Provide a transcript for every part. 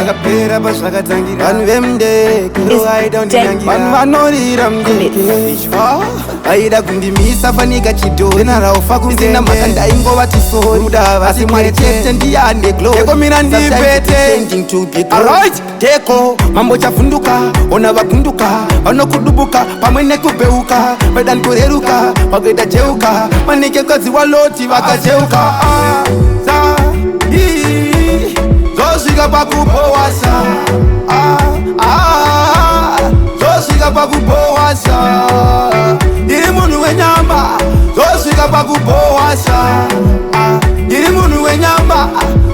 akapera pazvakatangira vanhu vemudeko vanorira mudeko vaida kundimisa fanika chidhorinaraufa kusina mhaka ndaingova tisori asi mwari chete ndiyane glodeko mina ndipete Decco mambo chavhunduka ona vagunduka vanokudubuka pamwe nekubheuka vedani kureruka vakuita jeuka manekekadzi waloti vakacheuka zosvika pakupowasa zosvika pakupowasa ndiri munhu wenyama zosvika pakupowasa ndiri munhu wenyama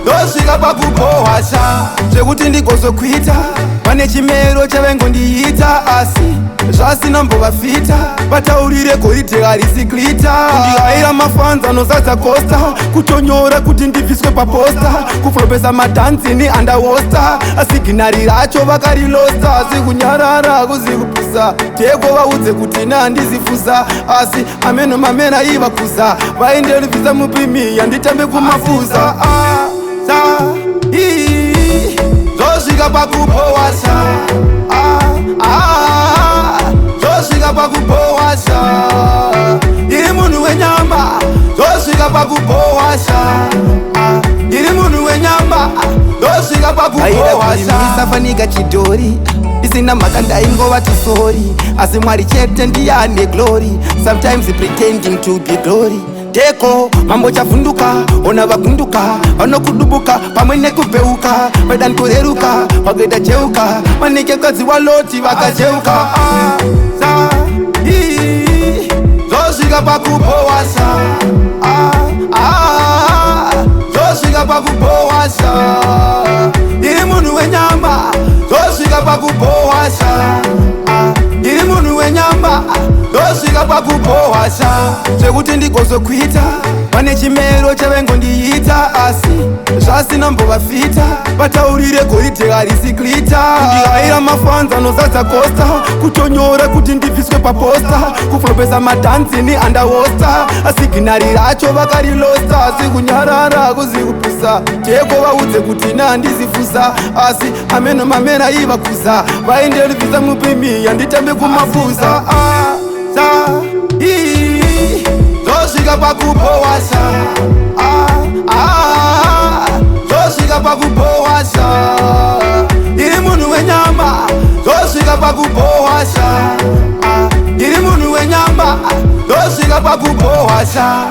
zosvika pakupowasa zvekuti ndigozokuita pane chimero chavengondiita asi zvasina mbovafita vataurire goridhe harisiklita kundihayira mafanza anozadza kosta kutonyora kuti ndibviswe paposta kufurobesa madhanzi neandawosta asiginari racho vakarilosta asi kunyarara kuzikupisa Decco vaudze kuti nehandizifusa asi ameno mamena ivakuza vaenderivisa mupimi yanditambe kumafuza zosvika pakupowasa zosvika pakupowasa ndiri munhu wenyama zosvika pakupowasa ndiri munhu wenyama zosvika pakupowasa fanika chidhori isina mhaka ndaingova tisori asi mwari chete ndiyane glory sometimes pretending to be glory Decco mambo chavhunduka ona vagunduka vanokudubuka pamwe nekubheuka vedani kureruka vakuita jeuka manekekadzi waloti vakacheuka zosvika pakupowasa zosvika pakupowasa ndiri munhu wenyama zosvika pakupowasa ndiri munhu wenyama zosvika pakupowasa zvekuti ndigozokuita pane chimero chavengondiita asi zvasina mbovafita vataurire goridhe harisiklita kundihayira mafanza anozadza kosta kutonyora kuti ndibviswe paposta kufurobesa madhanzi neandawosta asiginari racho vakarilosta asi kunyarara kuzikupisa Decco vaudze kuti nehandizifusa asi ameno mamena ivakuza vaenderivisa mupimi yanditambe kumafuza zosvika pakupowasa zosvika pakupowasa ndiri munhu wenyama zosvika pakupowasa ndiri munhu wenyama zosvika pakupowasa